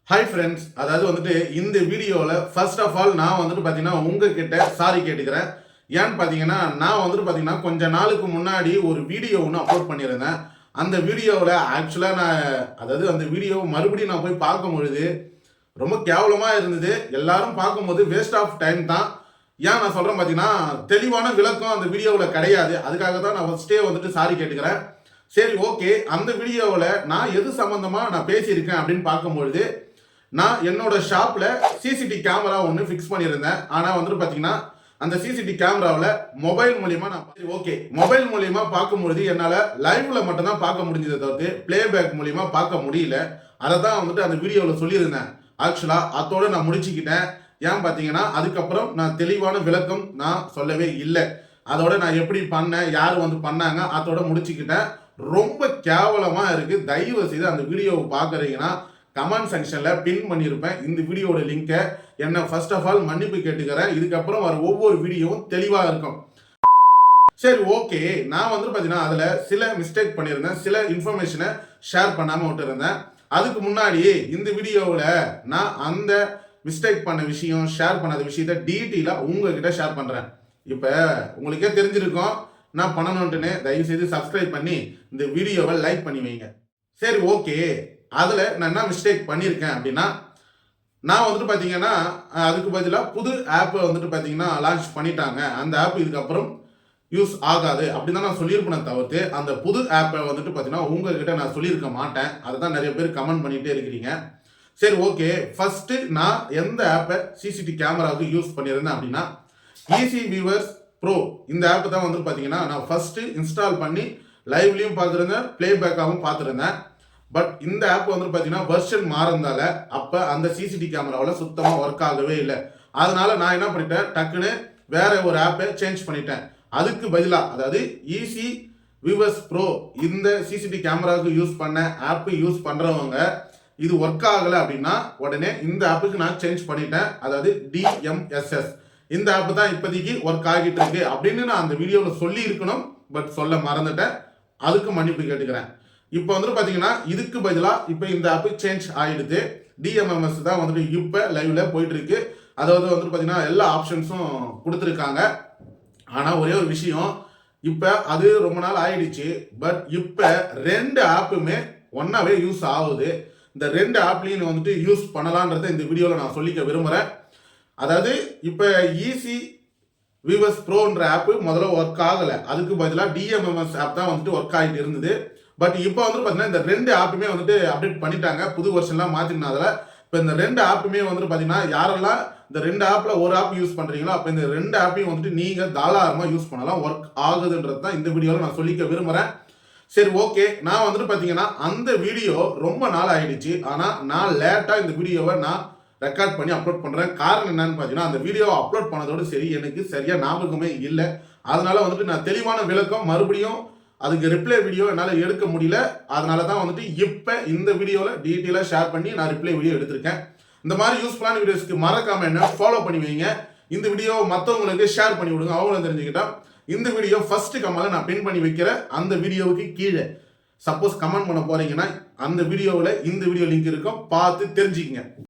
Hi friends, அதாவது வந்துட்டு இந்த வீடியோவில் ஃபர்ஸ்ட் ஆஃப் ஆல் நான் வந்துட்டு பார்த்தீங்கன்னா உங்ககிட்ட சாரி கேட்டுக்கிறேன். ஏன்னு பார்த்தீங்கன்னா நான் வந்துட்டு பார்த்தீங்கன்னா கொஞ்ச நாளுக்கு முன்னாடி ஒரு வீடியோ ஒன்று அப்லோட் பண்ணியிருந்தேன். அந்த வீடியோவில் ஆக்சுவலாக நான் அதாவது அந்த வீடியோ மறுபடியும் நான் போய் பார்க்கும் பொழுது ரொம்ப கேவலமாக இருந்தது. எல்லாரும் பார்க்கும்போது வேஸ்ட் ஆஃப் டைம் தான். ஏன் நான் சொல்கிறேன் பார்த்தீங்கன்னா தெளிவான விளக்கம் அந்த வீடியோவில் கிடையாது. அதுக்காக தான் நான் ஃபர்ஸ்டே வந்துட்டு சாரி கேட்டுக்கிறேன். சரி, ஓகே. அந்த வீடியோவில் நான் எது சம்மந்தமாக நான் பேசியிருக்கேன் அப்படின்னு பார்க்கும்பொழுது நான் என்னோட ஷாப்பில் சிசிடிவி கேமரா ஒன்று ஃபிக்ஸ் பண்ணியிருந்தேன். ஆனால் வந்துட்டு பார்த்தீங்கன்னா அந்த சிசிடிவி கேமராவில் மொபைல் மூலியமாக நான் ஓகே மொபைல் மூலியமாக பார்க்கும்பொழுது என்னால் லைவ்ல மட்டும்தான் பார்க்க முடிஞ்சதை தவிர்த்து பிளேபேக் மூலியமாக பார்க்க முடியல. அதை தான் வந்துட்டு அந்த வீடியோவில் சொல்லியிருந்தேன். ஆக்சுவலாக அதோடு நான் முடிச்சுக்கிட்டேன். ஏன் பார்த்தீங்கன்னா அதுக்கப்புறம் நான் தெளிவான விளக்கம் நான் சொல்லவே இல்லை. அதோட நான் எப்படி பண்ணேன், யார் வந்து பண்ணாங்க, அதோட முடிச்சுக்கிட்டேன். ரொம்ப கேவலமாக இருக்குது. தயவு செய்து அந்த வீடியோவை பார்க்குறீங்கன்னா கமெண்ட் செக்ஷனில் பின் பண்ணியிருப்பேன் இந்த வீடியோட லிங்கை. என்ன ஃபர்ஸ்ட் ஆஃப் ஆல் மன்னிப்பு கேட்டுக்கிறேன். இதுக்கப்புறம் வர ஒவ்வொரு வீடியோவும் தெளிவாக இருக்கும். சரி, ஓகே. நான் வந்து பார்த்தீங்கன்னா அதில் சில மிஸ்டேக் பண்ணியிருந்தேன், சில இன்ஃபர்மேஷனை ஷேர் பண்ணாமல் விட்டுருந்தேன். அதுக்கு முன்னாடி இந்த வீடியோவில் நான் அந்த மிஸ்டேக் பண்ண விஷயம், ஷேர் பண்ணாத விஷயத்தை டீட்டெயிலாக உங்ககிட்ட ஷேர் பண்ணுறேன். இப்போ உங்களுக்கே தெரிஞ்சிருக்கும் நான் பண்ணணுன்ட்டுன்னு. தயவுசெய்து சப்ஸ்கிரைப் பண்ணி இந்த வீடியோவை லைக் பண்ணி வைங்க. சரி, ஓகே. அதில் நான் என்ன மிஸ்டேக் பண்ணியிருக்கேன் அப்படின்னா, நான் வந்துட்டு பார்த்தீங்கன்னா அதுக்கு பதிலாக புது ஆப்பை வந்துட்டு பார்த்தீங்கன்னா லான்ச் பண்ணிட்டாங்க. அந்த ஆப் இதுக்கப்புறம் யூஸ் ஆகாது அப்படின்னு தான் நான் சொல்லியிருப்பேன் தவிர்த்து அந்த புது ஆப்பை வந்துட்டு பார்த்தீங்கன்னா உங்ககிட்ட நான் சொல்லியிருக்க மாட்டேன். அதை தான் நிறைய பேர் கமெண்ட் பண்ணிகிட்டே இருக்கிறீங்க. சரி, ஓகே. ஃபஸ்ட்டு நான் எந்த ஆப்பை சிசிடிவி கேமராவுக்கு யூஸ் பண்ணியிருந்தேன் அப்படின்னா ஈஸி வியூவர்ஸ் ப்ரோ இந்த ஆப்பை தான் வந்துட்டு பார்த்தீங்கன்னா நான் ஃபஸ்ட்டு இன்ஸ்டால் பண்ணி லைவ்லையும் பார்த்துருந்தேன், பிளேபேக்காகவும் பார்த்துருந்தேன். பட் இந்த ஆப் வந்து பார்த்தீங்கன்னா வெர்ஷன் மாறந்தால அப்போ அந்த சிசிடிவி கேமராவில் சுத்தமாக ஒர்க் ஆகவே இல்லை. அதனால நான் என்ன பண்ணிட்டேன், டக்குன்னு வேற ஒரு ஆப்பை சேஞ்ச் பண்ணிட்டேன். அதுக்கு பதிலாக அதாவது ஈஸி வியூவர்ஸ் ப்ரோ இந்த சிசிடிவி கேமராவுக்கு யூஸ் பண்ண ஆப்பு யூஸ் பண்ணுறவங்க இது ஒர்க் ஆகலை அப்படின்னா உடனே இந்த ஆப்புக்கு நான் சேஞ்ச் பண்ணிட்டேன். அதாவது DMSS இந்த ஆப்பு தான் இப்போதைக்கு ஒர்க் ஆகிட்டு இருக்கு அப்படின்னு நான் அந்த வீடியோவில் சொல்லி இருக்கணும். பட் சொல்ல மறந்துட்டேன். அதுக்கு மன்னிப்பு கேட்டுக்கிறேன். இப்போ வந்துட்டு பார்த்தீங்கன்னா இதுக்கு பதிலாக இப்போ இந்த ஆப்பு சேஞ்ச் ஆகிடுது. DMMS தான் வந்துட்டு இப்போ லைவ்ல போயிட்டு இருக்கு. அதாவது வந்துட்டு பார்த்தீங்கன்னா எல்லா ஆப்ஷன்ஸும் கொடுத்துருக்காங்க. ஆனால் ஒரே ஒரு விஷயம், இப்போ அது ரொம்ப நாள் ஆயிடுச்சு. பட் இப்போ ரெண்டு ஆப்புமே ஒன்றாவே யூஸ் ஆகுது. இந்த ரெண்டு ஆப்லையும் வந்துட்டு யூஸ் பண்ணலான்றதை இந்த வீடியோவில் நான் சொல்லிக்க விரும்புகிறேன். அதாவது இப்போ ஈஸி வியூவர்ஸ் ப்ரோன்ற ஆப்பு முதல்ல ஒர்க் ஆகலை. அதுக்கு பதிலாக DMMS ஆப் தான் வந்துட்டு ஒர்க் ஆகிட்டு இருந்தது. பட் இப்போ வந்து பார்த்தீங்கன்னா இந்த ரெண்டு ஆப்புமே வந்துட்டு அப்டேட் பண்ணிட்டாங்க. புது வெர்ஷன்லாம் மாற்றினதால இப்போ இந்த ரெண்டு ஆப்புமே வந்துட்டு பார்த்தீங்கன்னா யாரெல்லாம் இந்த ரெண்டு ஆப்பில் ஒரு ஆப் யூஸ் பண்ணுறீங்களோ அப்போ இந்த ரெண்டு ஆப்பையும் வந்துட்டு நீங்கள் தாராளமாக யூஸ் பண்ணலாம். ஒர்க் ஆகுதுன்றது தான் இந்த வீடியோவில் நான் சொல்லிக்க விரும்புகிறேன். சரி, ஓகே. நான் வந்துட்டு பார்த்தீங்கன்னா அந்த வீடியோ ரொம்ப நாள் ஆகிடுச்சு. ஆனால் நான் லேட்டாக இந்த வீடியோவை நான் ரெக்கார்ட் பண்ணி அப்லோட் பண்ணுறேன். காரணம் என்னன்னு பார்த்தீங்கன்னா அந்த வீடியோவை அப்லோட் பண்ணதோடு சரி எனக்கு சரியாக ஞாபகமே இல்லை. அதனால வந்துட்டு நான் தெளிவான விளக்கம் மறுபடியும் அதுக்கு ரிப்ளை வீடியோ என்னால் எடுக்க முடியல. அதனால தான் வந்துட்டு இப்போ இந்த வீடியோவில் டீட்டெயிலாக ஷேர் பண்ணி நான் ரிப்ளை வீடியோ எடுத்திருக்கேன். இந்த மாதிரி யூஸ்ஃபுல்லான வீடியோஸ்க்கு மறக்காம என்ன ஃபாலோ பண்ணி வைங்க. இந்த வீடியோ மற்றவங்களுக்கு ஷேர் பண்ணி விடுங்க, அவங்களும் தெரிஞ்சுக்கிட்டா. இந்த வீடியோ ஃபர்ஸ்ட் கமெண்ட்ல நான் பின் பண்ணி வைக்கிறேன். அந்த வீடியோவுக்கு கீழே சப்போஸ் கமெண்ட் பண்ண போறீங்கன்னா அந்த வீடியோவில் இந்த வீடியோ லிங்க் இருக்கும், பார்த்து தெரிஞ்சுக்கங்க.